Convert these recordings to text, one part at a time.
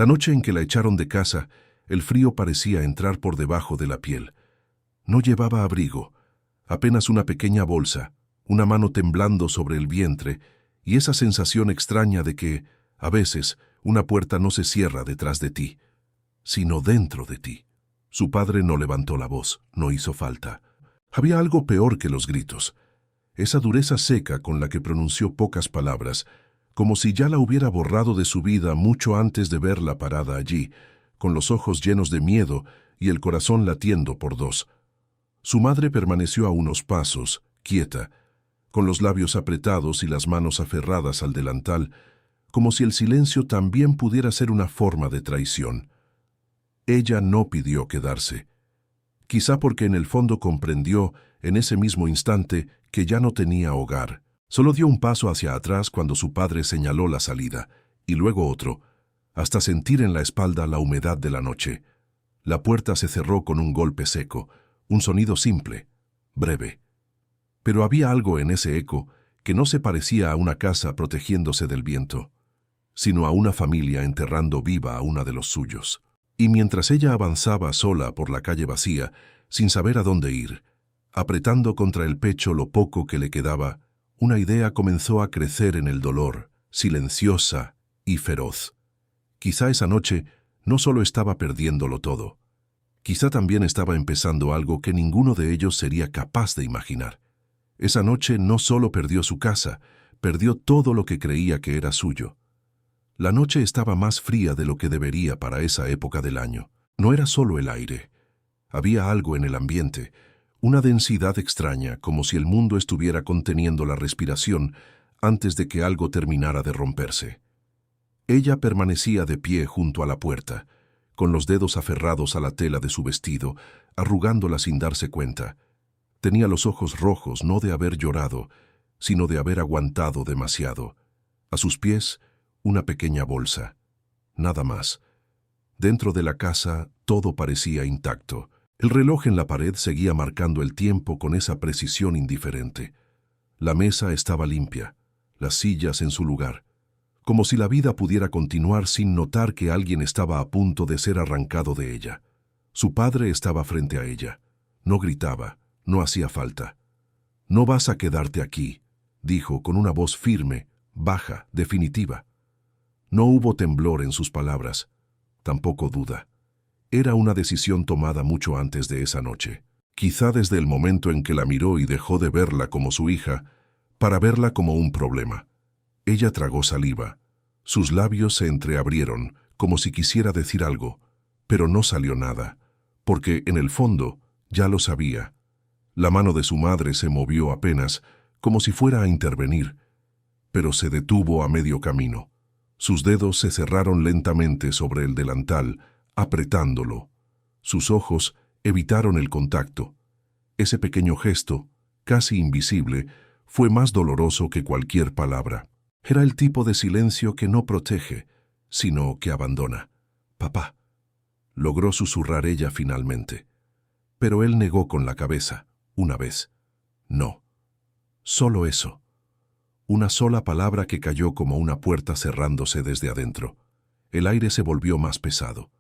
La noche en que la echaron de casa, el frío parecía entrar por debajo de la piel. No llevaba abrigo, apenas una pequeña bolsa, una mano temblando sobre el vientre y esa sensación extraña de que, a veces, una puerta no se cierra detrás de ti, sino dentro de ti. Su padre no levantó la voz, no hizo falta. Había algo peor que los gritos. Esa dureza seca con la que pronunció pocas palabras, como si ya la hubiera borrado de su vida mucho antes de verla parada allí, con los ojos llenos de miedo y el corazón latiendo por dos. Su madre permaneció a unos pasos, quieta, con los labios apretados y las manos aferradas al delantal, como si el silencio también pudiera ser una forma de traición. Ella no pidió quedarse, quizá porque en el fondo comprendió, en ese mismo instante, que ya no tenía hogar. Solo dio un paso hacia atrás cuando su padre señaló la salida, y luego otro, hasta sentir en la espalda la humedad de la noche. La puerta se cerró con un golpe seco, un sonido simple, breve. Pero había algo en ese eco que no se parecía a una casa protegiéndose del viento, sino a una familia enterrando viva a una de los suyos. Y mientras ella avanzaba sola por la calle vacía, sin saber a dónde ir, apretando contra el pecho lo poco que le quedaba, una idea comenzó a crecer en el dolor, silenciosa y feroz. Quizá esa noche no solo estaba perdiéndolo todo, quizá también estaba empezando algo que ninguno de ellos sería capaz de imaginar. Esa noche no solo perdió su casa, perdió todo lo que creía que era suyo. La noche estaba más fría de lo que debería para esa época del año. No era solo el aire. Había algo en el ambiente, una densidad extraña, como si el mundo estuviera conteniendo la respiración antes de que algo terminara de romperse. Ella permanecía de pie junto a la puerta, con los dedos aferrados a la tela de su vestido, arrugándola sin darse cuenta. Tenía los ojos rojos no de haber llorado, sino de haber aguantado demasiado. A sus pies, una pequeña bolsa. Nada más. Dentro de la casa, todo parecía intacto. El reloj en la pared seguía marcando el tiempo con esa precisión indiferente. La mesa estaba limpia, las sillas en su lugar, como si la vida pudiera continuar sin notar que alguien estaba a punto de ser arrancado de ella. Su padre estaba frente a ella. No gritaba, no hacía falta. «No vas a quedarte aquí», dijo con una voz firme, baja, definitiva. No hubo temblor en sus palabras, tampoco duda. Era una decisión tomada mucho antes de esa noche, quizá desde el momento en que la miró y dejó de verla como su hija, para verla como un problema. Ella tragó saliva. Sus labios se entreabrieron, como si quisiera decir algo, pero no salió nada, porque en el fondo ya lo sabía. La mano de su madre se movió apenas, como si fuera a intervenir, pero se detuvo a medio camino. Sus dedos se cerraron lentamente sobre el delantal, apretándolo. Sus ojos evitaron el contacto. Ese pequeño gesto, casi invisible, fue más doloroso que cualquier palabra. Era el tipo de silencio que no protege, sino que abandona. «Papá», logró susurrar ella finalmente. Pero él negó con la cabeza, una vez. No. Solo eso. Una sola palabra que cayó como una puerta cerrándose desde adentro. El aire se volvió más pesado.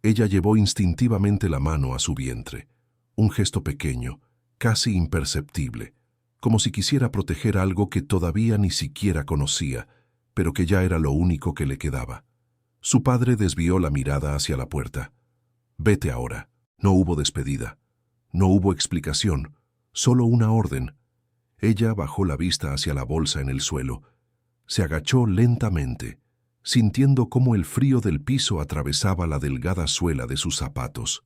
Ella llevó instintivamente la mano a su vientre. Un gesto pequeño, casi imperceptible, como si quisiera proteger algo que todavía ni siquiera conocía, pero que ya era lo único que le quedaba. Su padre desvió la mirada hacia la puerta. «Vete ahora». No hubo despedida. No hubo explicación, solo una orden. Ella bajó la vista hacia la bolsa en el suelo. Se agachó lentamente, sintiendo cómo el frío del piso atravesaba la delgada suela de sus zapatos.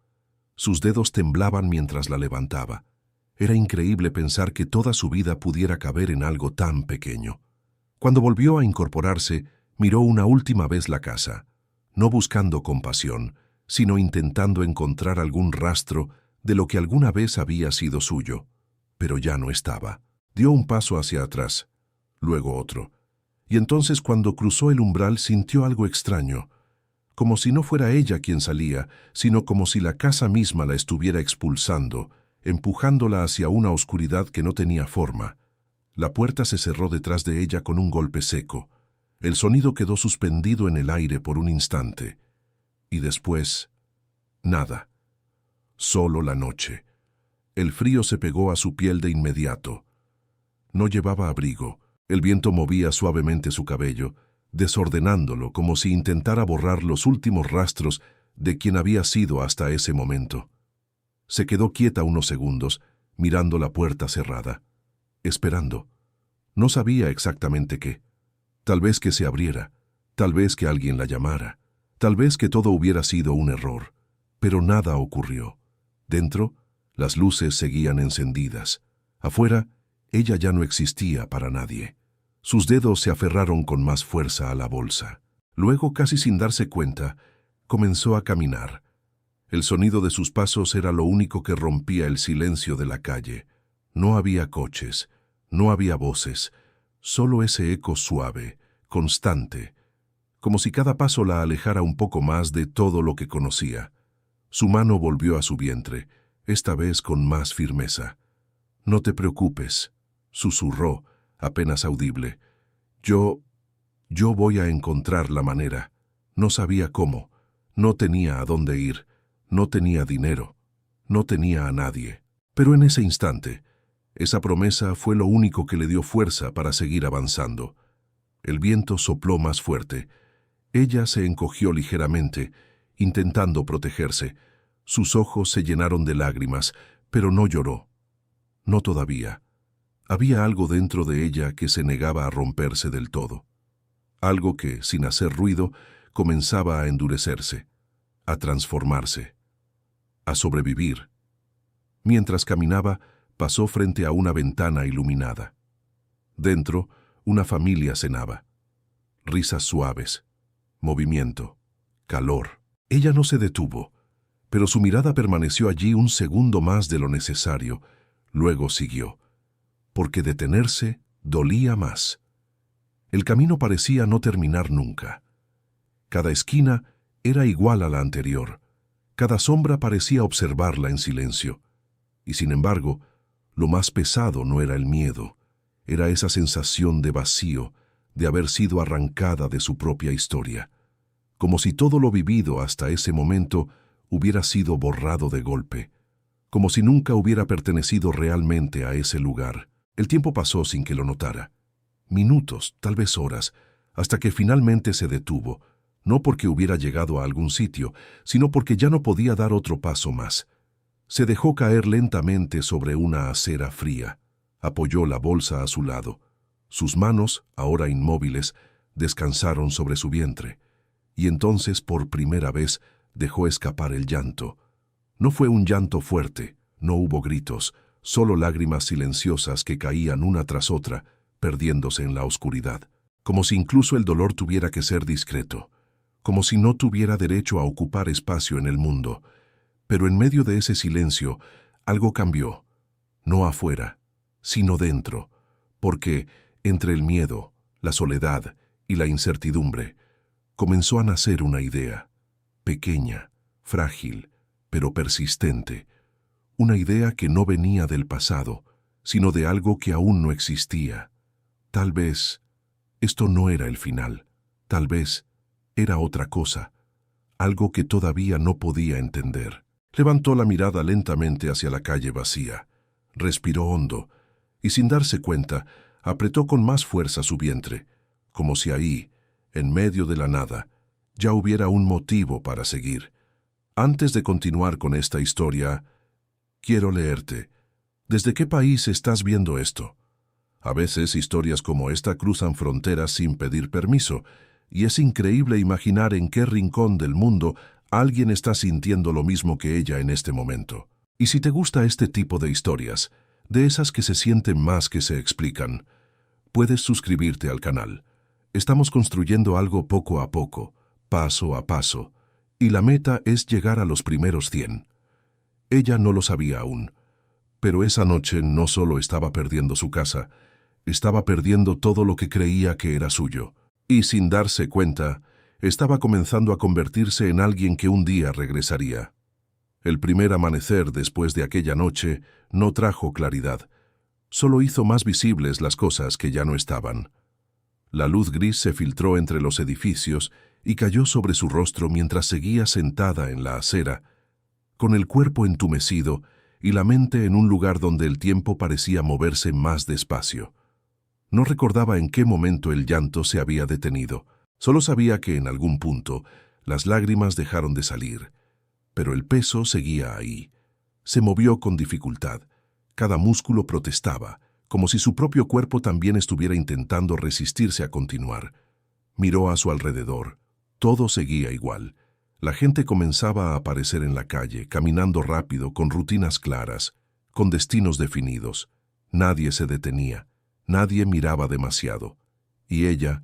Sus dedos temblaban mientras la levantaba. Era increíble pensar que toda su vida pudiera caber en algo tan pequeño. Cuando volvió a incorporarse, miró una última vez la casa, no buscando compasión, sino intentando encontrar algún rastro de lo que alguna vez había sido suyo, pero ya no estaba. Dio un paso hacia atrás, luego otro, y entonces cuando cruzó el umbral sintió algo extraño, como si no fuera ella quien salía, sino como si la casa misma la estuviera expulsando, empujándola hacia una oscuridad que no tenía forma. La puerta se cerró detrás de ella con un golpe seco. El sonido quedó suspendido en el aire por un instante, Y después, nada. Solo la noche. El frío se pegó a su piel de inmediato. No llevaba abrigo. El viento movía suavemente su cabello, desordenándolo como si intentara borrar los últimos rastros de quien había sido hasta ese momento. Se quedó quieta unos segundos, mirando la puerta cerrada, esperando. No sabía exactamente qué. Tal vez que se abriera, tal vez que alguien la llamara, tal vez que todo hubiera sido un error. Pero nada ocurrió. Dentro, las luces seguían encendidas. Afuera, ella ya no existía para nadie. Sus dedos se aferraron con más fuerza a la bolsa. Luego, casi sin darse cuenta, comenzó a caminar. El sonido de sus pasos era lo único que rompía el silencio de la calle. No había coches, no había voces, solo ese eco suave, constante, como si cada paso la alejara un poco más de todo lo que conocía. Su mano volvió a su vientre, esta vez con más firmeza. «No te preocupes», susurró, apenas audible. Yo voy a encontrar la manera». No sabía cómo, no tenía a dónde ir, no tenía dinero, no tenía a nadie. Pero en ese instante, esa promesa fue lo único que le dio fuerza para seguir avanzando. El viento sopló más fuerte. Ella se encogió ligeramente, intentando protegerse. Sus ojos se llenaron de lágrimas, pero no lloró. No todavía. Había algo dentro de ella que se negaba a romperse del todo. Algo que, sin hacer ruido, comenzaba a endurecerse, a transformarse, a sobrevivir. Mientras caminaba, pasó frente a una ventana iluminada. Dentro, una familia cenaba. Risas suaves, movimiento, calor. Ella no se detuvo, pero su mirada permaneció allí un segundo más de lo necesario. Luego siguió, porque detenerse dolía más. El camino parecía no terminar nunca. Cada esquina era igual a la anterior. Cada sombra parecía observarla en silencio. Y sin embargo, lo más pesado no era el miedo, era esa sensación de vacío, de haber sido arrancada de su propia historia. Como si todo lo vivido hasta ese momento hubiera sido borrado de golpe. Como si nunca hubiera pertenecido realmente a ese lugar. El tiempo pasó sin que lo notara. Minutos, tal vez horas, hasta que finalmente se detuvo, no porque hubiera llegado a algún sitio, sino porque ya no podía dar otro paso más. Se dejó caer lentamente sobre una acera fría. Apoyó la bolsa a su lado. Sus manos, ahora inmóviles, descansaron sobre su vientre. Y entonces, por primera vez, dejó escapar el llanto. No fue un llanto fuerte, no hubo gritos, solo lágrimas silenciosas que caían una tras otra, perdiéndose en la oscuridad. Como si incluso el dolor tuviera que ser discreto. Como si no tuviera derecho a ocupar espacio en el mundo. Pero en medio de ese silencio, algo cambió. No afuera, sino dentro. Porque, entre el miedo, la soledad y la incertidumbre, comenzó a nacer una idea. Pequeña, frágil, pero persistente. Una idea que no venía del pasado, sino de algo que aún no existía. Tal vez, esto no era el final. Tal vez, era otra cosa, algo que todavía no podía entender. Levantó la mirada lentamente hacia la calle vacía, respiró hondo, y sin darse cuenta, apretó con más fuerza su vientre, como si ahí, en medio de la nada, ya hubiera un motivo para seguir. Antes de continuar con esta historia, quiero leerte. ¿Desde qué país estás viendo esto? A veces historias como esta cruzan fronteras sin pedir permiso, y es increíble imaginar en qué rincón del mundo alguien está sintiendo lo mismo que ella en este momento. Y si te gusta este tipo de historias, de esas que se sienten más que se explican, puedes suscribirte al canal. Estamos construyendo algo poco a poco, paso a paso, y la meta es llegar a los primeros 100. Ella no lo sabía aún, pero esa noche no solo estaba perdiendo su casa, estaba perdiendo todo lo que creía que era suyo. Y sin darse cuenta, estaba comenzando a convertirse en alguien que un día regresaría. El primer amanecer después de aquella noche no trajo claridad, solo hizo más visibles las cosas que ya no estaban. La luz gris se filtró entre los edificios y cayó sobre su rostro mientras seguía sentada en la acera, con el cuerpo entumecido y la mente en un lugar donde el tiempo parecía moverse más despacio. No recordaba en qué momento el llanto se había detenido. Solo sabía que en algún punto las lágrimas dejaron de salir, pero el peso seguía ahí. Se movió con dificultad. Cada músculo protestaba, como si su propio cuerpo también estuviera intentando resistirse a continuar. Miró a su alrededor. Todo seguía igual. La gente comenzaba a aparecer en la calle, caminando rápido, con rutinas claras, con destinos definidos. Nadie se detenía, nadie miraba demasiado. Y ella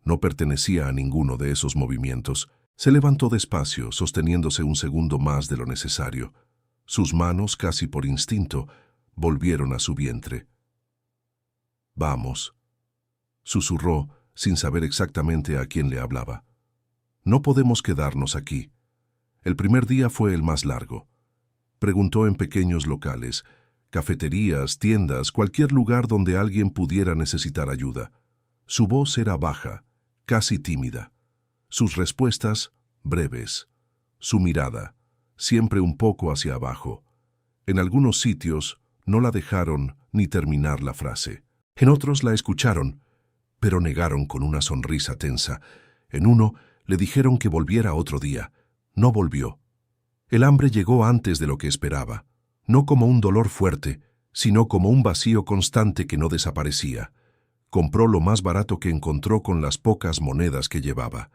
no pertenecía a ninguno de esos movimientos. Se levantó despacio, sosteniéndose un segundo más de lo necesario. Sus manos, casi por instinto, volvieron a su vientre. «Vamos», susurró, sin saber exactamente a quién le hablaba. «No podemos quedarnos aquí». El primer día fue el más largo. Preguntó en pequeños locales, cafeterías, tiendas, cualquier lugar donde alguien pudiera necesitar ayuda. Su voz era baja, casi tímida. Sus respuestas, breves. Su mirada, siempre un poco hacia abajo. En algunos sitios no la dejaron ni terminar la frase. En otros la escucharon, pero negaron con una sonrisa tensa. En uno le dijeron que volviera otro día. No volvió. El hambre llegó antes de lo que esperaba, no como un dolor fuerte, sino como un vacío constante que no desaparecía. Compró lo más barato que encontró con las pocas monedas que llevaba.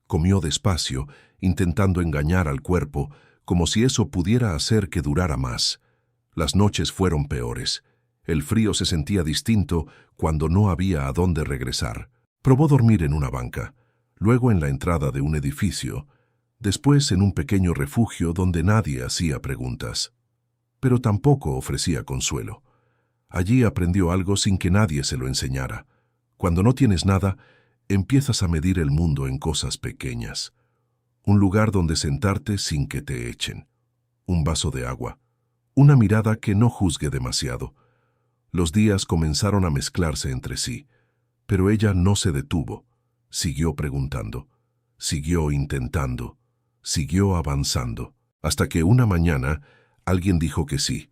Comió despacio, intentando engañar al cuerpo, como si eso pudiera hacer que durara más. Las noches fueron peores. El frío se sentía distinto cuando no había a dónde regresar. Probó dormir en una banca, luego en la entrada de un edificio, después en un pequeño refugio donde nadie hacía preguntas. Pero tampoco ofrecía consuelo. Allí aprendió algo sin que nadie se lo enseñara. Cuando no tienes nada, empiezas a medir el mundo en cosas pequeñas. Un lugar donde sentarte sin que te echen. Un vaso de agua. Una mirada que no juzgue demasiado. Los días comenzaron a mezclarse entre sí, pero ella no se detuvo. Siguió preguntando, siguió intentando, siguió avanzando, hasta que una mañana alguien dijo que sí.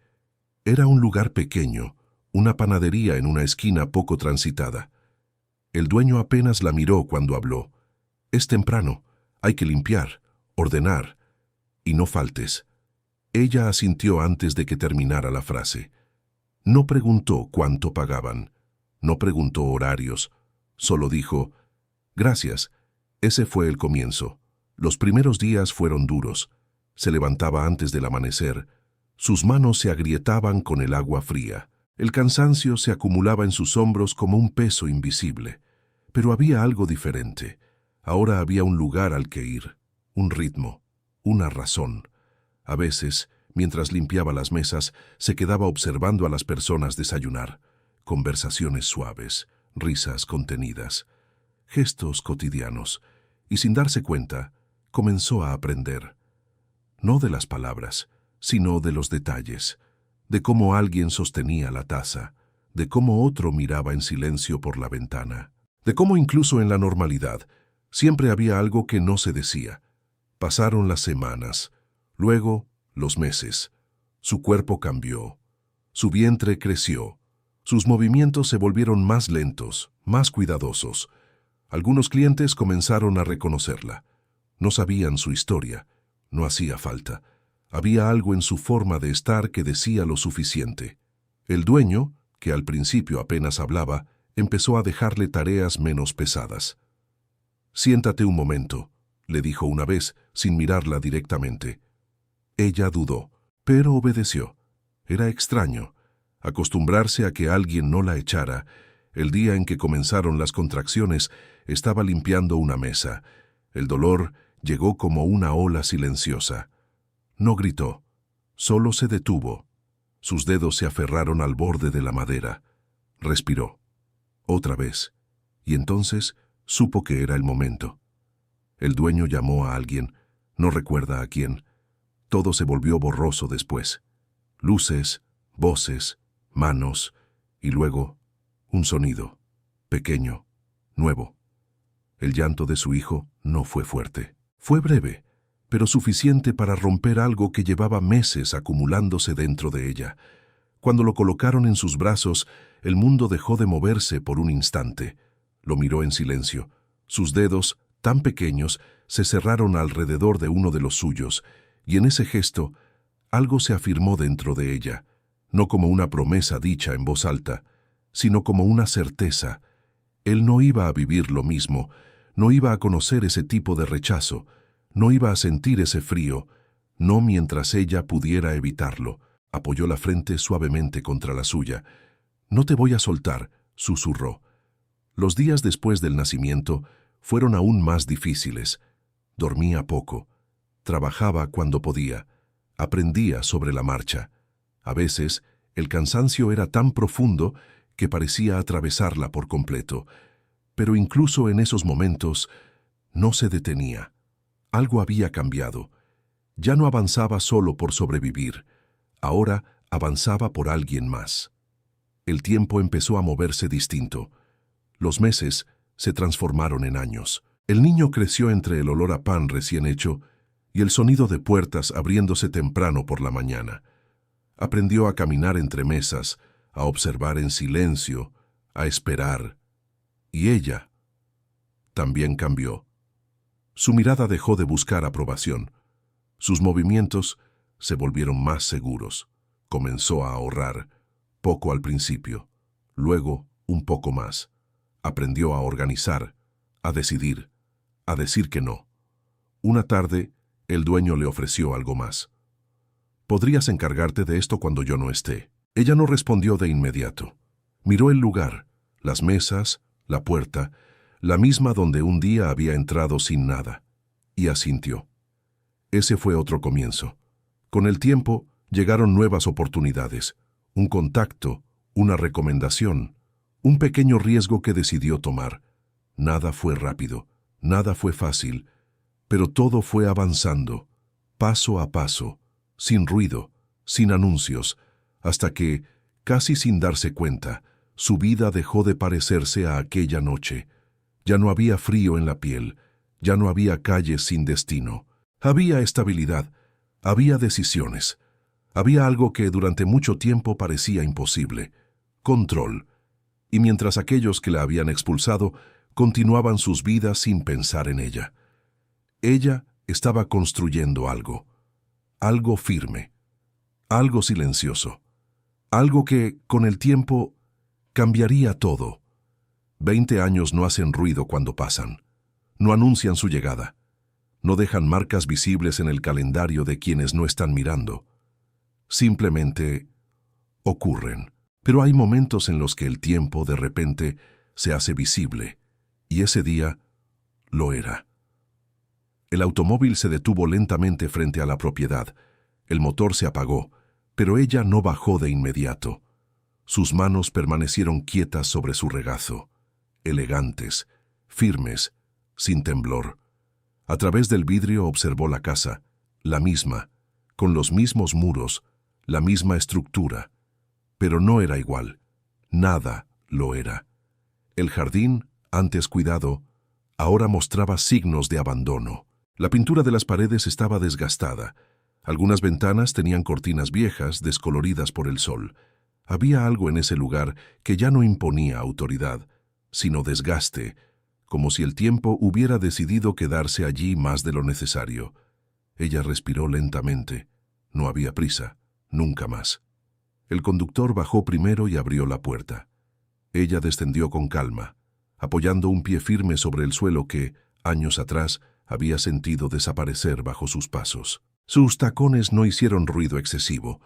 Era un lugar pequeño, una panadería en una esquina poco transitada. El dueño apenas la miró cuando habló. «Es temprano, hay que limpiar, ordenar, y no faltes». Ella asintió antes de que terminara la frase. No preguntó cuánto pagaban, no preguntó horarios, solo dijo, «Gracias». Ese fue el comienzo. Los primeros días fueron duros. Se levantaba antes del amanecer. Sus manos se agrietaban con el agua fría. El cansancio se acumulaba en sus hombros como un peso invisible. Pero había algo diferente. Ahora había un lugar al que ir, un ritmo, una razón. A veces, mientras limpiaba las mesas, se quedaba observando a las personas desayunar. Conversaciones suaves, risas contenidas, gestos cotidianos. Y sin darse cuenta, comenzó a aprender. No de las palabras, sino de los detalles. De cómo alguien sostenía la taza, de cómo otro miraba en silencio por la ventana, de cómo incluso en la normalidad siempre había algo que no se decía. Pasaron las semanas, luego los meses. Su cuerpo cambió, su vientre creció, sus movimientos se volvieron más lentos, más cuidadosos. Algunos clientes comenzaron a reconocerla. No sabían su historia, no hacía falta. Había algo en su forma de estar que decía lo suficiente. El dueño, que al principio apenas hablaba, empezó a dejarle tareas menos pesadas. «Siéntate un momento», le dijo una vez, sin mirarla directamente. Ella dudó, pero obedeció. Era extraño, acostumbrarse a que alguien no la echara. El día en que comenzaron las contracciones, estaba limpiando una mesa. El dolor llegó como una ola silenciosa. No gritó, solo se detuvo. Sus dedos se aferraron al borde de la madera. Respiró. Otra vez. Y entonces supo que era el momento. El dueño llamó a alguien, no recuerda a quién. Todo se volvió borroso después. Luces, voces, manos, y luego un sonido, pequeño, nuevo. El llanto de su hijo no fue fuerte. Fue breve, pero suficiente para romper algo que llevaba meses acumulándose dentro de ella. Cuando lo colocaron en sus brazos, el mundo dejó de moverse por un instante. Lo miró en silencio. Sus dedos, tan pequeños, se cerraron alrededor de uno de los suyos, y en ese gesto, algo se afirmó dentro de ella, no como una promesa dicha en voz alta, sino como una certeza. Él no iba a vivir lo mismo, no iba a conocer ese tipo de rechazo, no iba a sentir ese frío, no mientras ella pudiera evitarlo. Apoyó la frente suavemente contra la suya. «No te voy a soltar», susurró. Los días después del nacimiento fueron aún más difíciles. Dormía poco, trabajaba cuando podía, aprendía sobre la marcha. A veces, el cansancio era tan profundo que parecía atravesarla por completo. Pero incluso en esos momentos, no se detenía. Algo había cambiado. Ya no avanzaba solo por sobrevivir. Ahora avanzaba por alguien más. El tiempo empezó a moverse distinto. Los meses se transformaron en años. El niño creció entre el olor a pan recién hecho y el sonido de puertas abriéndose temprano por la mañana. Aprendió a caminar entre mesas, a observar en silencio, a esperar. Y ella también cambió. Su mirada dejó de buscar aprobación. Sus movimientos se volvieron más seguros. Comenzó a ahorrar, poco al principio, luego un poco más. Aprendió a organizar, a decidir, a decir que no. Una tarde, el dueño le ofreció algo más. «¿Podrías encargarte de esto cuando yo no esté?» Ella no respondió de inmediato. Miró el lugar, las mesas, la puerta, la misma donde un día había entrado sin nada, y asintió. Ese fue otro comienzo. Con el tiempo llegaron nuevas oportunidades, un contacto, una recomendación, un pequeño riesgo que decidió tomar. Nada fue rápido, nada fue fácil, pero todo fue avanzando, paso a paso, sin ruido, sin anuncios, hasta que, casi sin darse cuenta, su vida dejó de parecerse a aquella noche. Ya no había frío en la piel, ya no había calles sin destino. Había estabilidad, había decisiones. Había algo que durante mucho tiempo parecía imposible: control. Y mientras aquellos que la habían expulsado continuaban sus vidas sin pensar en ella. Ella estaba construyendo algo firme, algo silencioso, algo que, con el tiempo, cambiaría todo. 20 años no hacen ruido cuando pasan, no anuncian su llegada, no dejan marcas visibles en el calendario de quienes no están mirando. Simplemente ocurren. Pero hay momentos en los que el tiempo, de repente, se hace visible, y ese día lo era. El automóvil se detuvo lentamente frente a la propiedad. El motor se apagó, pero ella no bajó de inmediato. Sus manos permanecieron quietas sobre su regazo, elegantes, firmes, sin temblor. A través del vidrio observó la casa, la misma, con los mismos muros, la misma estructura. Pero no era igual. Nada lo era. El jardín, antes cuidado, ahora mostraba signos de abandono. La pintura de las paredes estaba desgastada. Algunas ventanas tenían cortinas viejas, descoloridas por el sol. Había algo en ese lugar que ya no imponía autoridad, sino desgaste, como si el tiempo hubiera decidido quedarse allí más de lo necesario. Ella respiró lentamente. No había prisa, nunca más. El conductor bajó primero y abrió la puerta. Ella descendió con calma, apoyando un pie firme sobre el suelo que, años atrás, había sentido desaparecer bajo sus pasos. Sus tacones no hicieron ruido excesivo,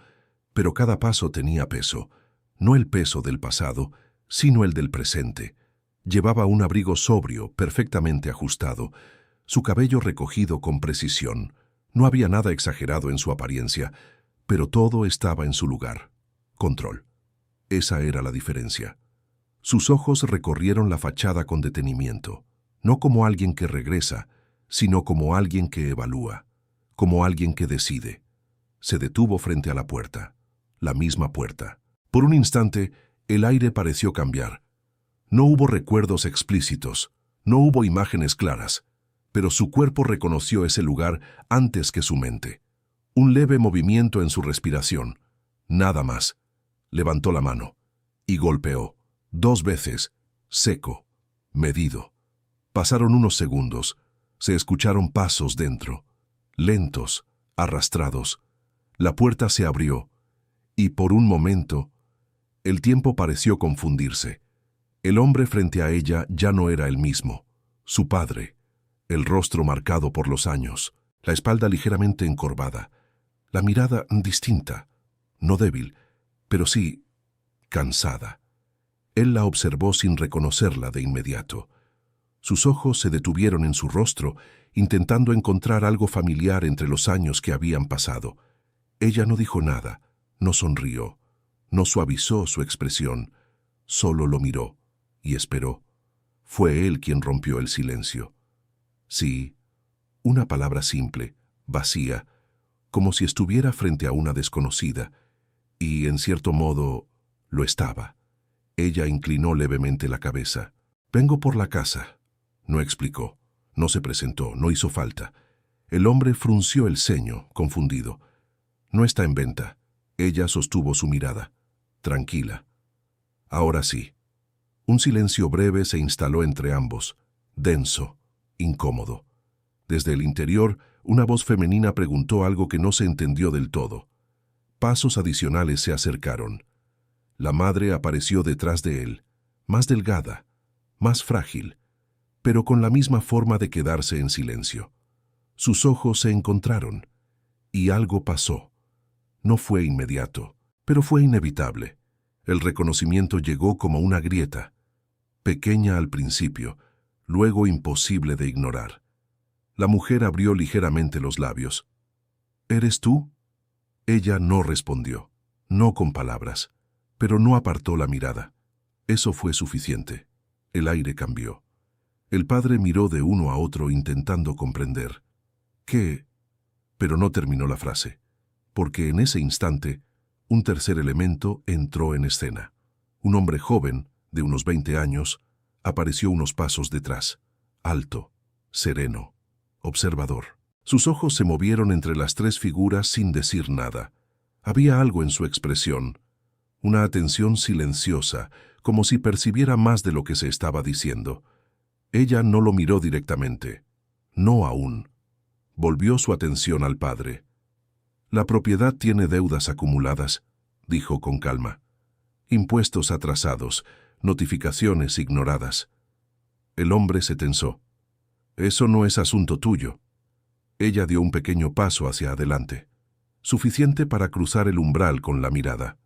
pero cada paso tenía peso, no el peso del pasado, sino el del presente. Llevaba un abrigo sobrio, perfectamente ajustado, su cabello recogido con precisión. No había nada exagerado en su apariencia, pero todo estaba en su lugar. Control. Esa era la diferencia. Sus ojos recorrieron la fachada con detenimiento, no como alguien que regresa, sino como alguien que evalúa, como alguien que decide. Se detuvo frente a la puerta, la misma puerta. Por un instante, el aire pareció cambiar. No hubo recuerdos explícitos, No hubo imágenes claras, pero su cuerpo reconoció ese lugar antes que su mente. Un leve movimiento en su respiración. Nada más. Levantó la mano y golpeó. 2 veces. Seco. Medido. Pasaron unos segundos. Se escucharon pasos dentro. Lentos. Arrastrados. La puerta se abrió. Y por un momento, el tiempo pareció confundirse. El hombre frente a ella ya no era el mismo. Su padre. El rostro marcado por los años. La espalda ligeramente encorvada. La mirada distinta. No débil, pero sí cansada. Él la observó sin reconocerla de inmediato. Sus ojos se detuvieron en su rostro, intentando encontrar algo familiar entre los años que habían pasado. Ella no dijo nada, no sonrió, no suavizó su expresión, solo lo miró y esperó. Fue él quien rompió el silencio. Sí, una palabra simple, vacía, como si estuviera frente a una desconocida, y, en cierto modo, lo estaba. Ella inclinó levemente la cabeza. «Vengo por la casa», no explicó, no se presentó, no hizo falta. El hombre frunció el ceño, confundido. «No está en venta». Ella sostuvo su mirada, tranquila. Ahora sí. Un silencio breve se instaló entre ambos, denso, incómodo. Desde el interior, una voz femenina preguntó algo que no se entendió del todo. Pasos adicionales se acercaron. La madre apareció detrás de él, más delgada, más frágil, pero con la misma forma de quedarse en silencio. Sus ojos se encontraron, y algo pasó. No fue inmediato, pero fue inevitable. El reconocimiento llegó como una grieta, pequeña al principio, luego imposible de ignorar. La mujer abrió ligeramente los labios. «¿Eres tú?» Ella no respondió, no con palabras, pero no apartó la mirada. Eso fue suficiente. El aire cambió. El padre miró de uno a otro intentando comprender. «¿Qué?» Pero no terminó la frase, porque en ese instante un tercer elemento entró en escena. Un hombre joven, de unos 20 años, apareció unos pasos detrás, alto, sereno, observador. Sus ojos se movieron entre las 3 figuras sin decir nada. Había algo en su expresión, una atención silenciosa, como si percibiera más de lo que se estaba diciendo. Ella no lo miró directamente. No aún. Volvió su atención al padre. «La propiedad tiene deudas acumuladas», dijo con calma. «Impuestos atrasados, notificaciones ignoradas». El hombre se tensó. «Eso no es asunto tuyo». Ella dio un pequeño paso hacia adelante, suficiente para cruzar el umbral con la mirada.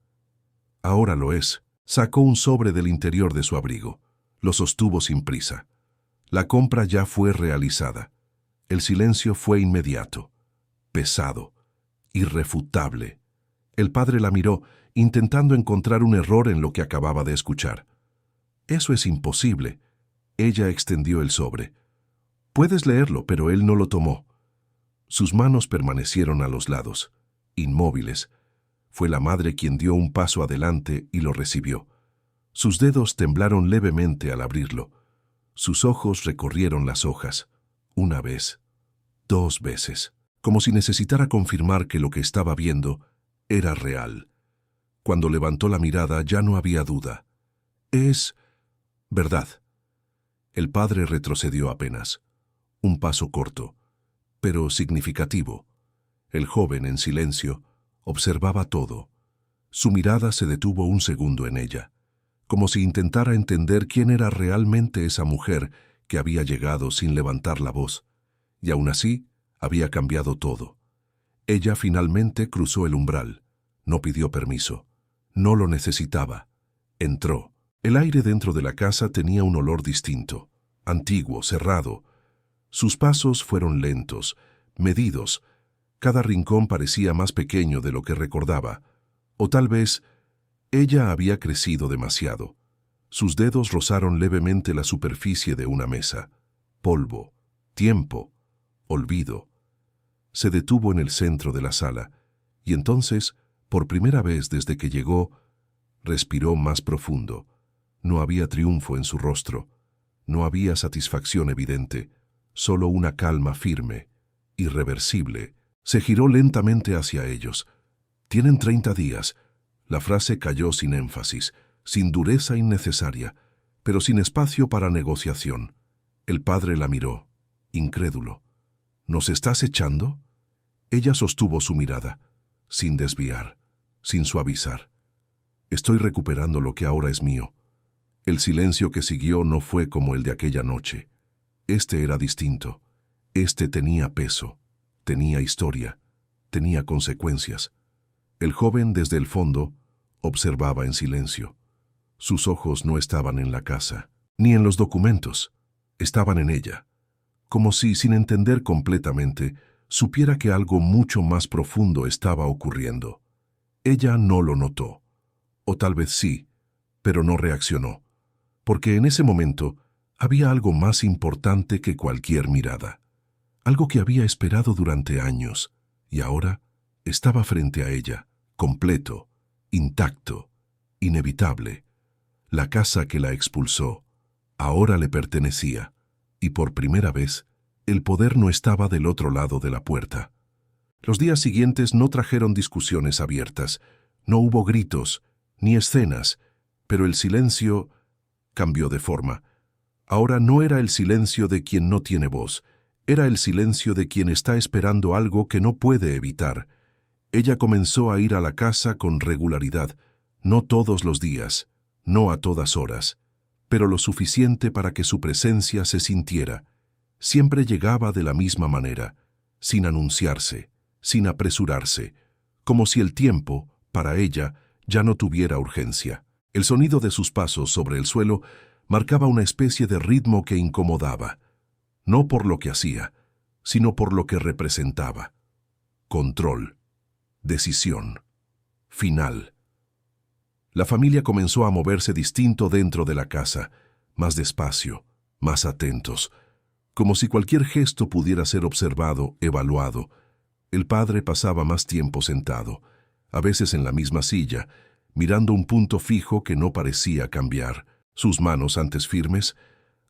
«Ahora lo es». Sacó un sobre del interior de su abrigo. Lo sostuvo sin prisa. La compra ya fue realizada. El silencio fue inmediato, pesado, irrefutable. El padre la miró, intentando encontrar un error en lo que acababa de escuchar. «Eso es imposible». Ella extendió el sobre. «Puedes leerlo», pero él no lo tomó. Sus manos permanecieron a los lados, inmóviles. Fue la madre quien dio un paso adelante y lo recibió. Sus dedos temblaron levemente al abrirlo. Sus ojos recorrieron las hojas. 1 vez, 2 veces, como si necesitara confirmar que lo que estaba viendo era real. Cuando levantó la mirada ya no había duda. «Es verdad». El padre retrocedió apenas. Un paso corto, pero significativo. El joven, en silencio, observaba todo. Su mirada se detuvo un segundo en ella, como si intentara entender quién era realmente esa mujer que había llegado sin levantar la voz, y aún así había cambiado todo. Ella finalmente cruzó el umbral. No pidió permiso. No lo necesitaba. Entró. El aire dentro de la casa tenía un olor distinto, antiguo, cerrado. Sus pasos fueron lentos, medidos. Cada rincón parecía más pequeño de lo que recordaba. O tal vez ella había crecido demasiado. Sus dedos rozaron levemente la superficie de una mesa. Polvo, tiempo, olvido. Se detuvo en el centro de la sala, y entonces, por primera vez desde que llegó, respiró más profundo. No había triunfo en su rostro. No había satisfacción evidente, solo una calma firme, irreversible. Se giró lentamente hacia ellos. «Tienen 30 días». La frase cayó sin énfasis, sin dureza innecesaria, pero sin espacio para negociación. El padre la miró, incrédulo. «¿Nos estás echando?» Ella sostuvo su mirada, sin desviar, sin suavizar. «Estoy recuperando lo que ahora es mío». El silencio que siguió no fue como el de aquella noche. Este era distinto. Este tenía peso, tenía historia, tenía consecuencias. El joven desde el fondo observaba en silencio. Sus ojos no estaban en la casa, ni en los documentos. Estaban en ella, como si, sin entender completamente, supiera que algo mucho más profundo estaba ocurriendo. Ella no lo notó, o tal vez sí, pero no reaccionó, porque en ese momento había algo más importante que cualquier mirada, algo que había esperado durante años, y ahora estaba frente a ella, completo, intacto, inevitable. La casa que la expulsó ahora le pertenecía, y por primera vez el poder no estaba del otro lado de la puerta. Los días siguientes no trajeron discusiones abiertas, no hubo gritos, ni escenas, pero el silencio cambió de forma. Ahora no era el silencio de quien no tiene voz, era el silencio de quien está esperando algo que no puede evitar. Ella comenzó a ir a la casa con regularidad, no todos los días, no a todas horas, pero lo suficiente para que su presencia se sintiera. Siempre llegaba de la misma manera, sin anunciarse, sin apresurarse, como si el tiempo, para ella, ya no tuviera urgencia. El sonido de sus pasos sobre el suelo marcaba una especie de ritmo que incomodaba, no por lo que hacía, sino por lo que representaba. Control, decisión, final. La familia comenzó a moverse distinto dentro de la casa, más despacio, más atentos, como si cualquier gesto pudiera ser observado, evaluado. El padre pasaba más tiempo sentado, a veces en la misma silla, mirando un punto fijo que no parecía cambiar. Sus manos, antes firmes,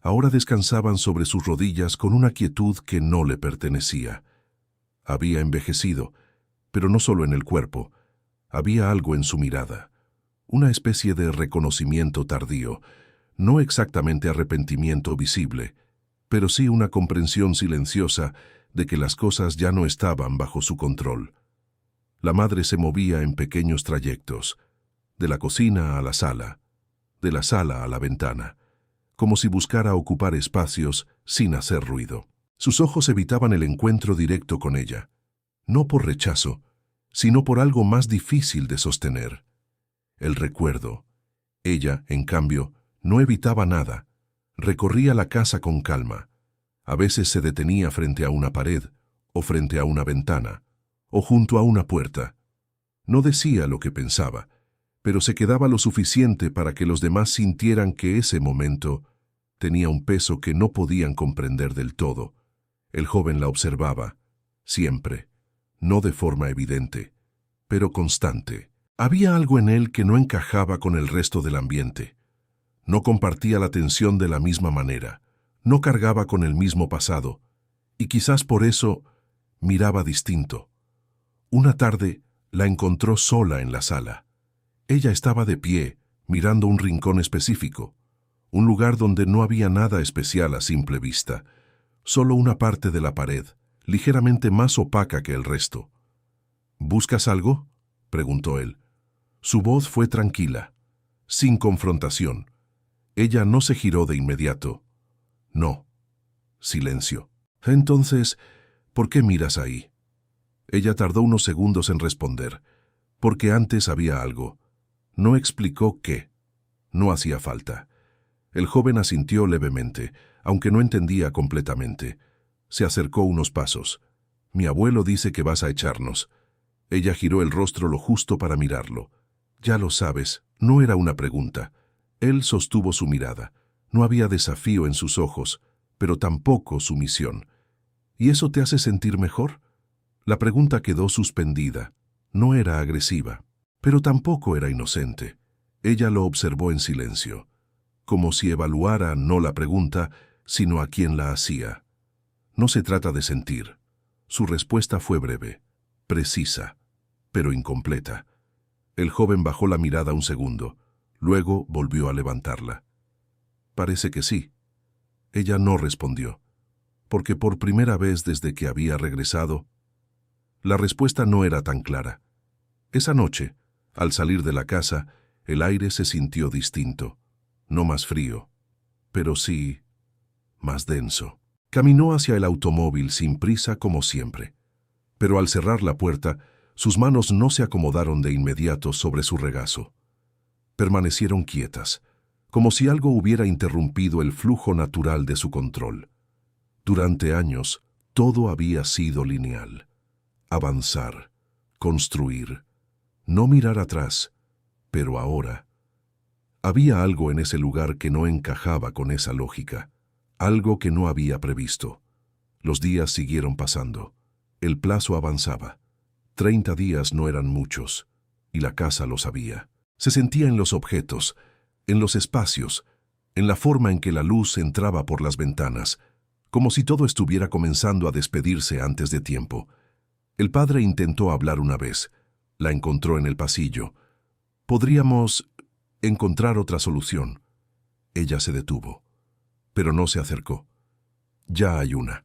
ahora descansaban sobre sus rodillas con una quietud que no le pertenecía. Había envejecido, pero no solo en el cuerpo. Había algo en su mirada, una especie de reconocimiento tardío, no exactamente arrepentimiento visible, pero sí una comprensión silenciosa de que las cosas ya no estaban bajo su control. La madre se movía en pequeños trayectos, de la cocina a la sala, de la sala a la ventana, como si buscara ocupar espacios sin hacer ruido. Sus ojos evitaban el encuentro directo con ella, no por rechazo, sino por algo más difícil de sostener: el recuerdo. Ella, en cambio, no evitaba nada. Recorría la casa con calma. A veces se detenía frente a una pared, o frente a una ventana, o junto a una puerta. No decía lo que pensaba, pero se quedaba lo suficiente para que los demás sintieran que ese momento tenía un peso que no podían comprender del todo. El joven la observaba, siempre, no de forma evidente, pero constante. Había algo en él que no encajaba con el resto del ambiente. No compartía la atención de la misma manera, no cargaba con el mismo pasado, y quizás por eso miraba distinto. Una tarde la encontró sola en la sala. Ella estaba de pie, mirando un rincón específico, un lugar donde no había nada especial a simple vista, solo una parte de la pared, ligeramente más opaca que el resto. «¿Buscas algo?», preguntó él. Su voz fue tranquila, sin confrontación. Ella no se giró de inmediato. «No». Silencio. «Entonces, ¿por qué miras ahí?». Ella tardó unos segundos en responder, porque antes había algo. No explicó qué. No hacía falta. El joven asintió levemente, aunque no entendía completamente. Se acercó unos pasos. «Mi abuelo dice que vas a echarnos». Ella giró el rostro lo justo para mirarlo. «Ya lo sabes», no era una pregunta. Él sostuvo su mirada. No había desafío en sus ojos, pero tampoco sumisión. «¿Y eso te hace sentir mejor?». La pregunta quedó suspendida. No era agresiva, pero tampoco era inocente. Ella lo observó en silencio. como si evaluara no la pregunta, sino a quien la hacía. No se trata de sentir. Su respuesta fue breve, precisa, pero incompleta. El joven bajó la mirada un segundo, luego volvió a levantarla. Parece que sí. Ella no respondió, porque por primera vez desde que había regresado, la respuesta no era tan clara. Esa noche, al salir de la casa, el aire se sintió distinto, no más frío, pero sí más denso. Caminó hacia el automóvil sin prisa como siempre, pero al cerrar la puerta, sus manos no se acomodaron de inmediato sobre su regazo. Permanecieron quietas, como si algo hubiera interrumpido el flujo natural de su control. Durante años, todo había sido lineal. Avanzar, construir, no mirar atrás, pero ahora había algo en ese lugar que no encajaba con esa lógica, algo que no había previsto. Los días siguieron pasando. El plazo avanzaba. 30 días no eran muchos, y la casa lo sabía. Se sentía en los objetos, en los espacios, en la forma en que la luz entraba por las ventanas, como si todo estuviera comenzando a despedirse antes de tiempo. El padre intentó hablar una vez. La encontró en el pasillo. Podríamos encontrar otra solución. Ella se detuvo, pero no se acercó. Ya hay una.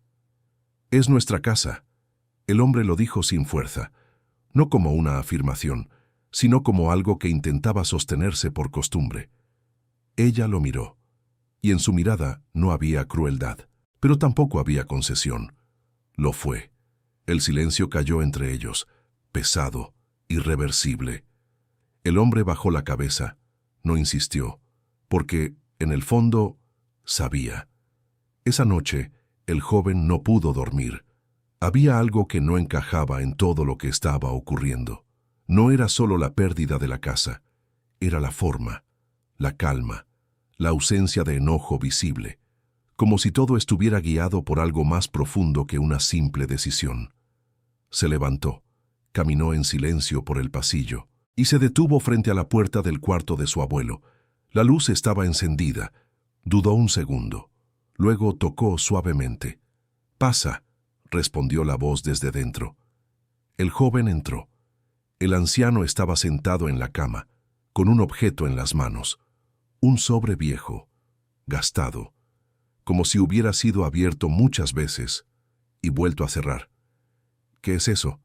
Es nuestra casa. El hombre lo dijo sin fuerza, no como una afirmación, sino como algo que intentaba sostenerse por costumbre. Ella lo miró, y en su mirada no había crueldad, pero tampoco había concesión. Lo fue. El silencio cayó entre ellos, pesado, irreversible. El hombre bajó la cabeza, no insistió, porque, en el fondo, sabía. Esa noche, el joven no pudo dormir. Había algo que no encajaba en todo lo que estaba ocurriendo. No era solo la pérdida de la casa, era la forma, la calma, la ausencia de enojo visible, como si todo estuviera guiado por algo más profundo que una simple decisión. Se levantó, caminó en silencio por el pasillo y se detuvo frente a la puerta del cuarto de su abuelo. La luz estaba encendida. Dudó un segundo. Luego tocó suavemente. «Pasa», respondió la voz desde dentro. El joven entró. El anciano estaba sentado en la cama, con un objeto en las manos. Un sobre viejo, gastado, como si hubiera sido abierto muchas veces y vuelto a cerrar. «¿Qué es eso?»,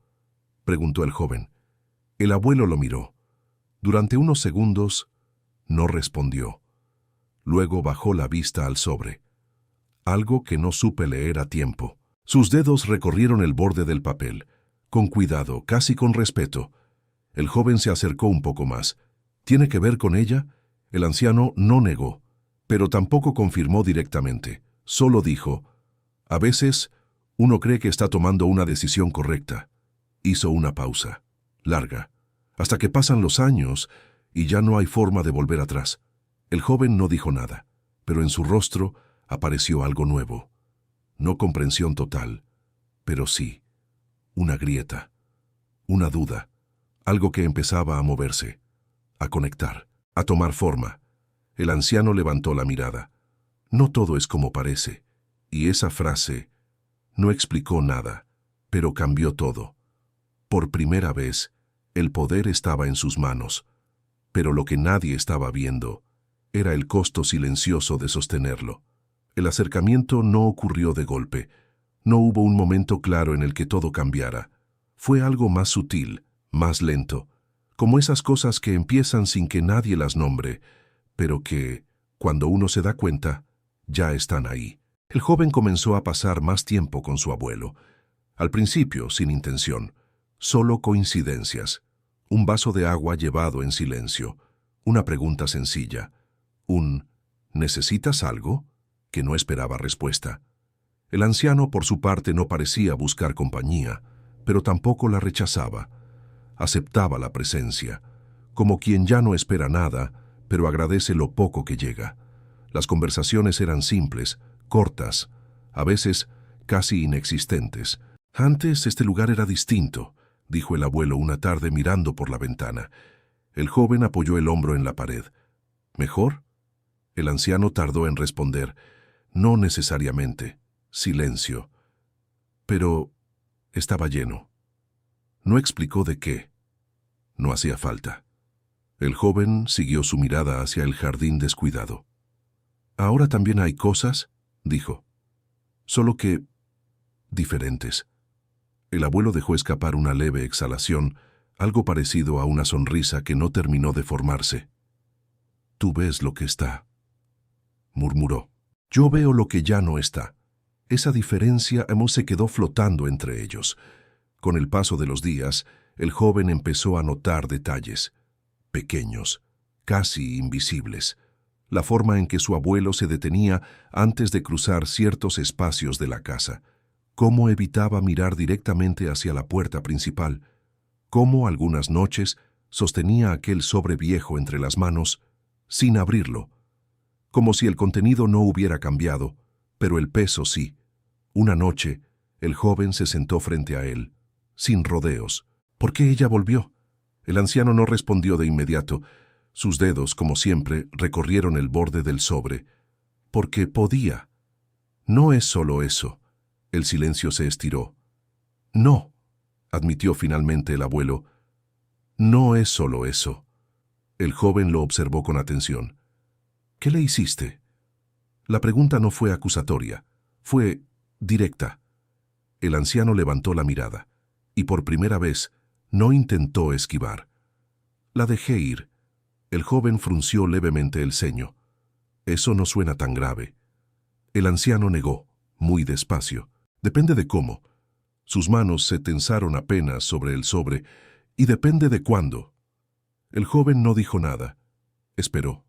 preguntó el joven. El abuelo lo miró. Durante unos segundos no respondió. Luego bajó la vista al sobre. Algo que no supe leer a tiempo. Sus dedos recorrieron el borde del papel, con cuidado, casi con respeto. El joven se acercó un poco más. «¿Tiene que ver con ella?». El anciano no negó, pero tampoco confirmó directamente. Solo dijo: «A veces uno cree que está tomando una decisión correcta». Hizo una pausa, larga, hasta que pasan los años y ya no hay forma de volver atrás. El joven no dijo nada, pero en su rostro apareció algo nuevo. No comprensión total, pero sí, una grieta, una duda, algo que empezaba a moverse, a conectar, a tomar forma. El anciano levantó la mirada. «No todo es como parece», y esa frase no explicó nada, pero cambió todo. Por primera vez, el poder estaba en sus manos, pero lo que nadie estaba viendo era el costo silencioso de sostenerlo. El acercamiento no ocurrió de golpe. No hubo un momento claro en el que todo cambiara. Fue algo más sutil, más lento, como esas cosas que empiezan sin que nadie las nombre, pero que, cuando uno se da cuenta, ya están ahí. El joven comenzó a pasar más tiempo con su abuelo. Al principio, sin intención, solo coincidencias. Un vaso de agua llevado en silencio, una pregunta sencilla, un «¿necesitas algo?», que no esperaba respuesta. El anciano, por su parte, no parecía buscar compañía, pero tampoco la rechazaba. Aceptaba la presencia, como quien ya no espera nada, pero agradece lo poco que llega. Las conversaciones eran simples, cortas, a veces casi inexistentes. «Antes este lugar era distinto», dijo el abuelo una tarde mirando por la ventana. El joven apoyó el hombro en la pared. «¿Mejor?». El anciano tardó en responder. No necesariamente. Silencio. Pero estaba lleno. No explicó de qué. No hacía falta. El joven siguió su mirada hacia el jardín descuidado. «Ahora también hay cosas», dijo. «Solo que diferentes». El abuelo dejó escapar una leve exhalación, algo parecido a una sonrisa que no terminó de formarse. «Tú ves lo que está», murmuró. «Yo veo lo que ya no está». Esa diferencia se quedó flotando entre ellos. Con el paso de los días, el joven empezó a notar detalles, pequeños, casi invisibles. La forma en que su abuelo se detenía antes de cruzar ciertos espacios de la casa, cómo evitaba mirar directamente hacia la puerta principal, cómo algunas noches sostenía aquel sobre viejo entre las manos, sin abrirlo, como si el contenido no hubiera cambiado, pero el peso sí. Una noche, el joven se sentó frente a él, sin rodeos. ¿Por qué ella volvió? El anciano no respondió de inmediato. Sus dedos, como siempre, recorrieron el borde del sobre. Porque podía. No es solo eso. El silencio se estiró. No, admitió finalmente el abuelo. No es solo eso. El joven lo observó con atención. ¿Qué le hiciste? La pregunta no fue acusatoria. Fue directa. El anciano levantó la mirada, y por primera vez no intentó esquivar. La dejé ir. El joven frunció levemente el ceño. Eso no suena tan grave. El anciano negó, muy despacio. Depende de cómo. Sus manos se tensaron apenas sobre el sobre, y depende de cuándo. El joven no dijo nada. Esperó.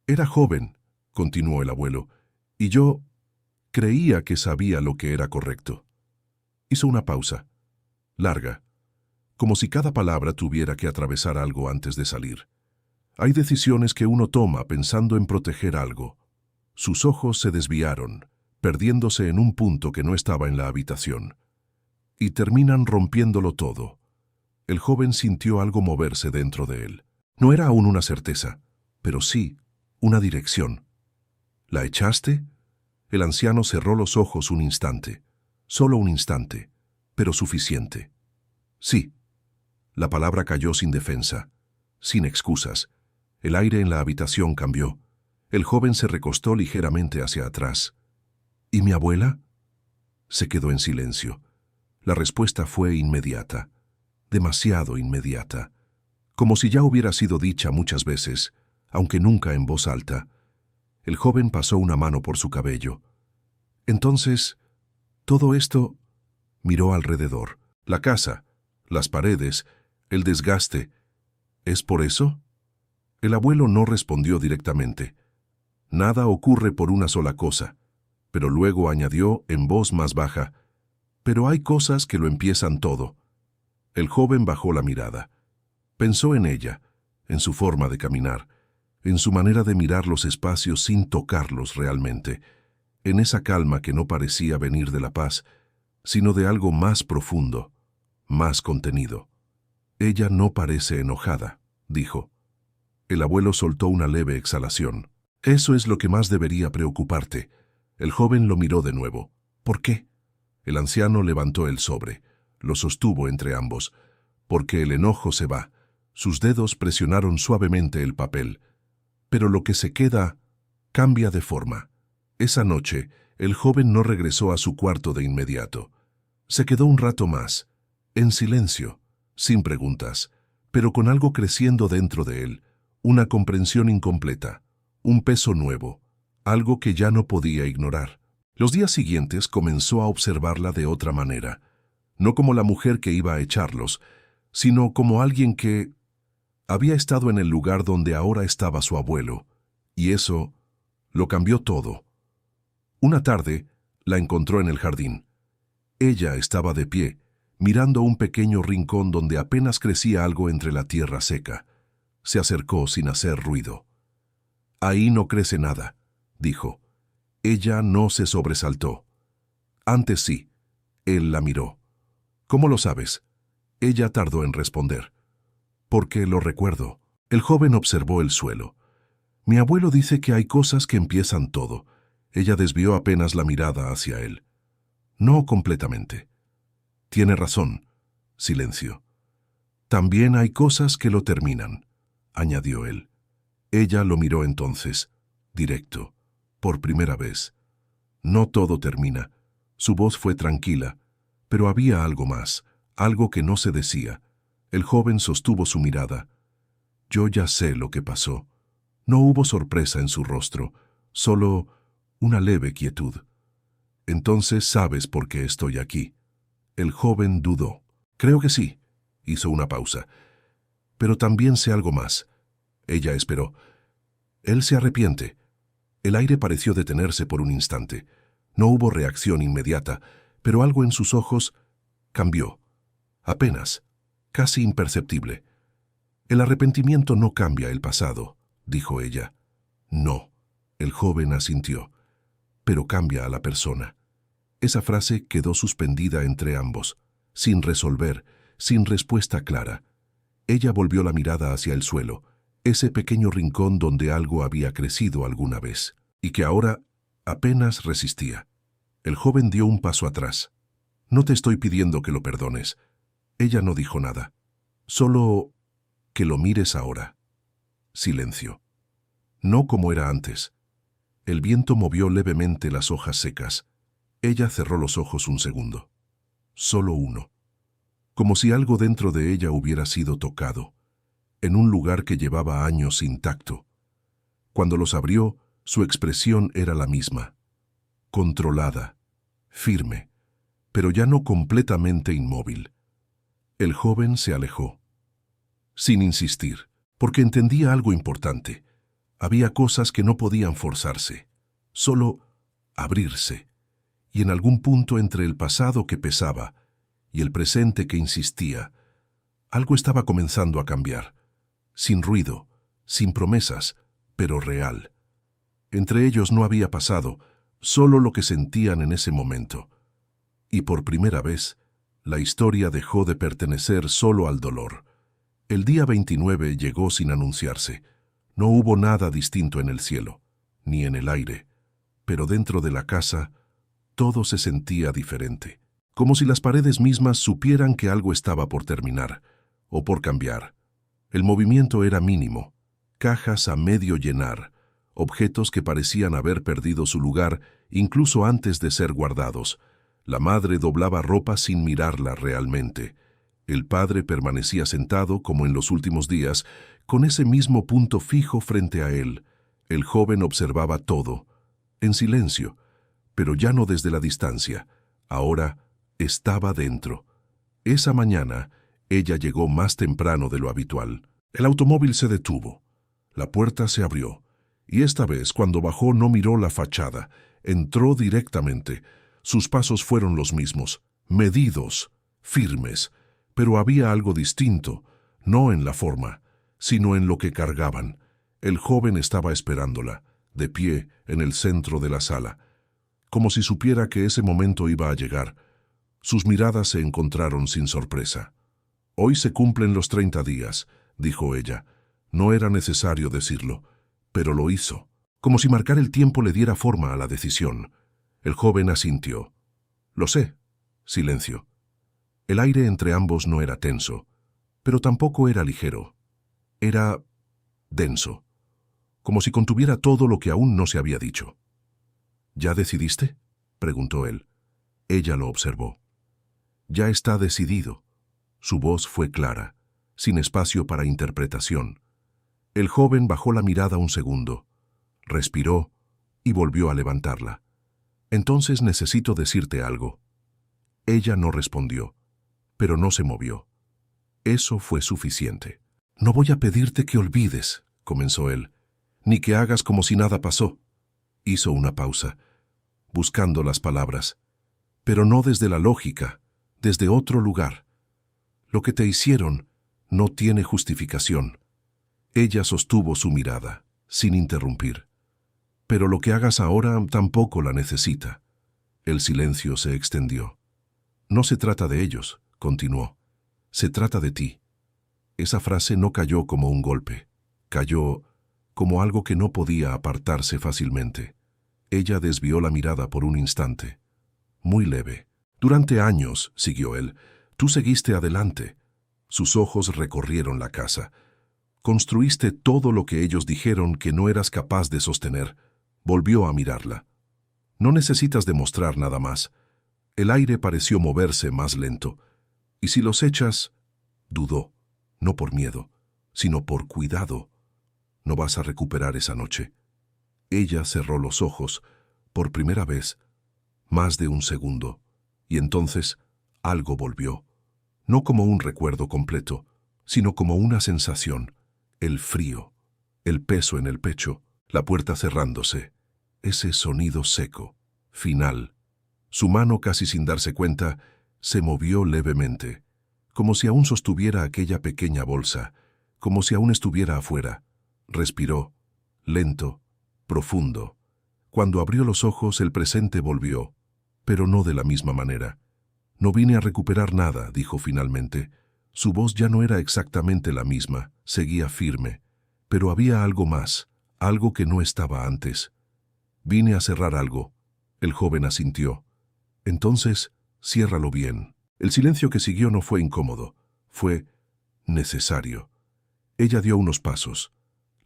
Era joven, continuó el abuelo, y yo creía que sabía lo que era correcto. Hizo una pausa, larga, como si cada palabra tuviera que atravesar algo antes de salir. Hay decisiones que uno toma pensando en proteger algo. Sus ojos se desviaron, perdiéndose en un punto que no estaba en la habitación. Y terminan rompiéndolo todo. El joven sintió algo moverse dentro de él. No era aún una certeza, pero sí una dirección. ¿La echaste? El anciano cerró los ojos un instante. Solo un instante, pero suficiente. Sí. La palabra cayó sin defensa, sin excusas. El aire en la habitación cambió. El joven se recostó ligeramente hacia atrás. ¿Y mi abuela? Se quedó en silencio. La respuesta fue inmediata, demasiado inmediata, como si ya hubiera sido dicha muchas veces, aunque nunca en voz alta. El joven pasó una mano por su cabello. Entonces, todo esto, miró alrededor. La casa, las paredes, el desgaste. ¿Es por eso? El abuelo no respondió directamente. Nada ocurre por una sola cosa, pero luego añadió en voz más baja, pero hay cosas que lo empiezan todo. El joven bajó la mirada. Pensó en ella, en su forma de caminar, en su manera de mirar los espacios sin tocarlos realmente, en esa calma que no parecía venir de la paz, sino de algo más profundo, más contenido. Ella no parece enojada, dijo. El abuelo soltó una leve exhalación. Eso es lo que más debería preocuparte. El joven lo miró de nuevo. ¿Por qué? El anciano levantó el sobre, lo sostuvo entre ambos. Porque el enojo se va. Sus dedos presionaron suavemente el papel. Pero lo que se queda cambia de forma. Esa noche, el joven no regresó a su cuarto de inmediato. Se quedó un rato más, en silencio, sin preguntas, pero con algo creciendo dentro de él, una comprensión incompleta, un peso nuevo, algo que ya no podía ignorar. Los días siguientes comenzó a observarla de otra manera, no como la mujer que iba a echarlos, sino como alguien que había estado en el lugar donde ahora estaba su abuelo, y eso lo cambió todo. Una tarde, la encontró en el jardín. Ella estaba de pie, mirando un pequeño rincón donde apenas crecía algo entre la tierra seca. Se acercó sin hacer ruido. «Ahí no crece nada», dijo. Ella no se sobresaltó. Antes sí. Él la miró. «¿Cómo lo sabes?» Ella tardó en responder. «Porque lo recuerdo». El joven observó el suelo. Mi abuelo dice que hay cosas que empiezan todo. Ella desvió apenas la mirada hacia él. No completamente. Tiene razón. Silencio. También hay cosas que lo terminan, añadió él. Ella lo miró entonces, directo, por primera vez. No todo termina. Su voz fue tranquila, pero había algo más, algo que no se decía. El joven sostuvo su mirada. Yo ya sé lo que pasó. No hubo sorpresa en su rostro, solo una leve quietud. Entonces sabes por qué estoy aquí. El joven dudó. Creo que sí. Hizo una pausa. Pero también sé algo más. Ella esperó. Él se arrepiente. El aire pareció detenerse por un instante. No hubo reacción inmediata, pero algo en sus ojos cambió. Apenas, casi imperceptible. El arrepentimiento no cambia el pasado, dijo ella. No, el joven asintió, pero cambia a la persona. Esa frase quedó suspendida entre ambos, sin resolver, sin respuesta clara. Ella volvió la mirada hacia el suelo, ese pequeño rincón donde algo había crecido alguna vez, y que ahora apenas resistía. El joven dio un paso atrás. No te estoy pidiendo que lo perdones. Ella no dijo nada. Solo que lo mires ahora. Silencio. No como era antes. El viento movió levemente las hojas secas. Ella cerró los ojos un segundo. Solo uno. Como si algo dentro de ella hubiera sido tocado, en un lugar que llevaba años intacto. Cuando los abrió, su expresión era la misma. Controlada, firme, pero ya no completamente inmóvil. El joven se alejó, sin insistir, porque entendía algo importante. Había cosas que no podían forzarse, solo abrirse, y en algún punto entre el pasado que pesaba y el presente que insistía, algo estaba comenzando a cambiar, sin ruido, sin promesas, pero real. Entre ellos no había pasado, solo lo que sentían en ese momento. Y por primera vez, la historia dejó de pertenecer solo al dolor. El día 29 llegó sin anunciarse. No hubo nada distinto en el cielo, ni en el aire, pero dentro de la casa todo se sentía diferente, como si las paredes mismas supieran que algo estaba por terminar, o por cambiar. El movimiento era mínimo, cajas a medio llenar, objetos que parecían haber perdido su lugar incluso antes de ser guardados. La madre doblaba ropa sin mirarla realmente. El padre permanecía sentado, como en los últimos días, con ese mismo punto fijo frente a él. El joven observaba todo, en silencio, pero ya no desde la distancia. Ahora estaba dentro. Esa mañana, ella llegó más temprano de lo habitual. El automóvil se detuvo. La puerta se abrió, y esta vez, cuando bajó, no miró la fachada. Entró directamente. Sus pasos fueron los mismos, medidos, firmes, pero había algo distinto, no en la forma, sino en lo que cargaban. El joven estaba esperándola, de pie en el centro de la sala, como si supiera que ese momento iba a llegar. Sus miradas se encontraron sin sorpresa. «Hoy se cumplen los 30 días», dijo ella. No era necesario decirlo, pero lo hizo, como si marcar el tiempo le diera forma a la decisión. El joven asintió. «Lo sé». Silencio. El aire entre ambos no era tenso, pero tampoco era ligero. Era denso, como si contuviera todo lo que aún no se había dicho. «¿Ya decidiste?», preguntó él. Ella lo observó. «Ya está decidido». Su voz fue clara, sin espacio para interpretación. El joven bajó la mirada un segundo, respiró y volvió a levantarla. «Entonces necesito decirte algo». Ella no respondió, pero no se movió. Eso fue suficiente. «No voy a pedirte que olvides», comenzó él, «ni que hagas como si nada pasó». Hizo una pausa, buscando las palabras, pero no desde la lógica, desde otro lugar. «Lo que te hicieron no tiene justificación». Ella sostuvo su mirada, sin interrumpir. «Pero lo que hagas ahora tampoco la necesita». El silencio se extendió. «No se trata de ellos», continuó. «Se trata de ti». Esa frase no cayó como un golpe. Cayó como algo que no podía apartarse fácilmente. Ella desvió la mirada por un instante. Muy leve. Durante años, siguió él, tú seguiste adelante. Sus ojos recorrieron la casa. Construiste todo lo que ellos dijeron que no eras capaz de sostener. Volvió a mirarla. No necesitas demostrar nada más. El aire pareció moverse más lento. Y si los echas, dudó, no por miedo, sino por cuidado. No vas a recuperar esa noche. Ella cerró los ojos, por primera vez, más de un segundo, y entonces algo volvió, no como un recuerdo completo, sino como una sensación, el frío, el peso en el pecho, la puerta cerrándose, ese sonido seco, final. Su mano, casi sin darse cuenta, se movió levemente, como si aún sostuviera aquella pequeña bolsa, como si aún estuviera afuera. Respiró, lento, profundo. Cuando abrió los ojos, el presente volvió, pero no de la misma manera. No vine a recuperar nada, dijo finalmente. Su voz ya no era exactamente la misma, seguía firme, pero había algo más, algo que no estaba antes. Vine a cerrar algo. El joven asintió. Entonces, ciérralo bien. El silencio que siguió no fue incómodo, fue necesario. Ella dio unos pasos,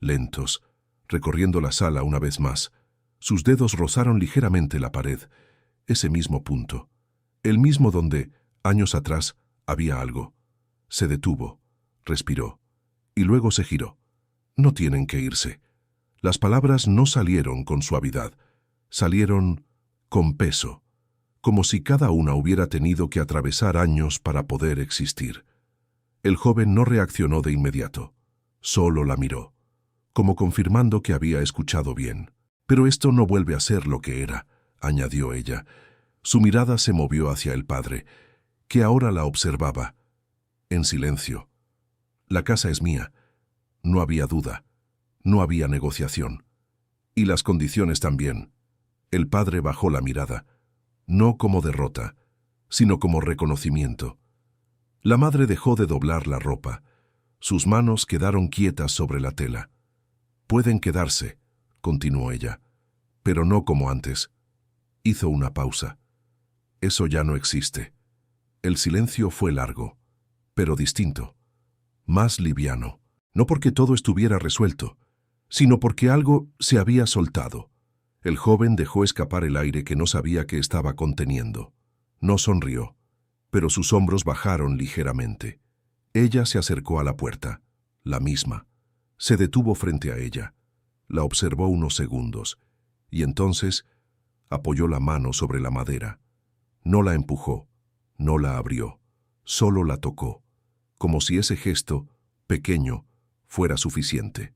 lentos, recorriendo la sala una vez más. Sus dedos rozaron ligeramente la pared, ese mismo punto, el mismo donde, años atrás, había algo. Se detuvo, respiró, y luego se giró. No tienen que irse. Las palabras no salieron con suavidad, salieron con peso, como si cada una hubiera tenido que atravesar años para poder existir. El joven no reaccionó de inmediato, solo la miró, como confirmando que había escuchado bien. Pero esto no vuelve a ser lo que era, añadió ella. Su mirada se movió hacia el padre, que ahora la observaba, en silencio. La casa es mía. No había duda, no había negociación. Y las condiciones también. El padre bajó la mirada, no como derrota, sino como reconocimiento. La madre dejó de doblar la ropa. Sus manos quedaron quietas sobre la tela. Pueden quedarse, continuó ella, pero no como antes. Hizo una pausa. Eso ya no existe. El silencio fue largo, pero distinto, más liviano, no porque todo estuviera resuelto, sino porque algo se había soltado. El joven dejó escapar el aire que no sabía que estaba conteniendo. No sonrió, pero sus hombros bajaron ligeramente. Ella se acercó a la puerta, la misma. Se detuvo frente a ella. La observó unos segundos, y entonces apoyó la mano sobre la madera. No la empujó, no la abrió, solo la tocó, como si ese gesto, pequeño, fuera suficiente.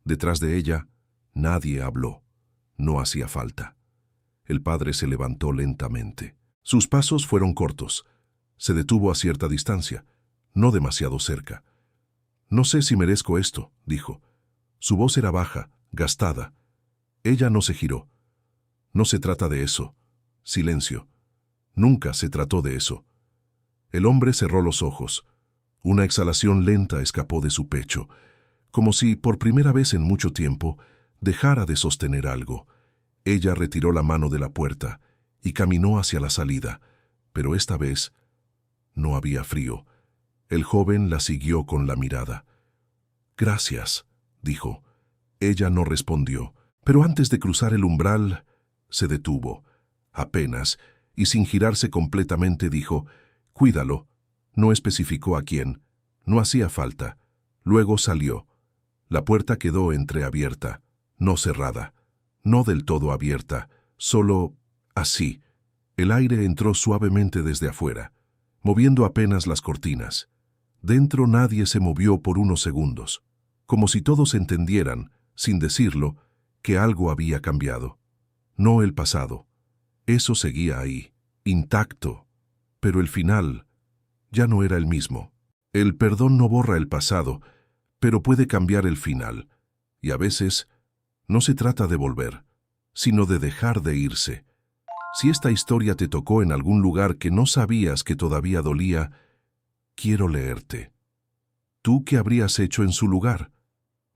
Detrás de ella, nadie habló. No hacía falta. El padre se levantó lentamente. Sus pasos fueron cortos. Se detuvo a cierta distancia, no demasiado cerca. No sé si merezco esto, dijo. Su voz era baja, gastada. Ella no se giró. No se trata de eso. Silencio. Nunca se trató de eso. El hombre cerró los ojos. Una exhalación lenta escapó de su pecho, como si, por primera vez en mucho tiempo, dejara de sostener algo. Ella retiró la mano de la puerta y caminó hacia la salida, pero esta vez no había frío. El joven la siguió con la mirada. «Gracias», dijo. Ella no respondió, pero antes de cruzar el umbral, se detuvo, apenas, y sin girarse completamente dijo, «Cuídalo». No especificó a quién. No hacía falta. Luego salió. La puerta quedó entreabierta, no cerrada, no del todo abierta, solo así. El aire entró suavemente desde afuera, moviendo apenas las cortinas. Dentro nadie se movió por unos segundos, como si todos entendieran, sin decirlo, que algo había cambiado. No el pasado. Eso seguía ahí, intacto, pero el final ya no era el mismo. El perdón no borra el pasado, pero puede cambiar el final, y a veces no se trata de volver, sino de dejar de irse. Si esta historia te tocó en algún lugar que no sabías que todavía dolía, quiero leerte. ¿Tú qué habrías hecho en su lugar?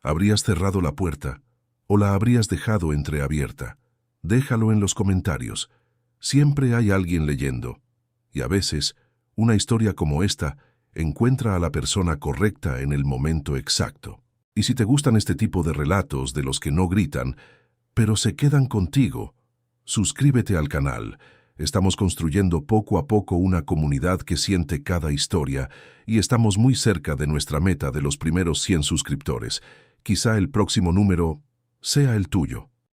¿Habrías cerrado la puerta o la habrías dejado entreabierta? Déjalo en los comentarios. Siempre hay alguien leyendo. Y a veces, una historia como esta encuentra a la persona correcta en el momento exacto. Y si te gustan este tipo de relatos de los que no gritan, pero se quedan contigo, suscríbete al canal. Estamos construyendo poco a poco una comunidad que siente cada historia y estamos muy cerca de nuestra meta de los primeros 100 suscriptores. Quizá el próximo número sea el tuyo.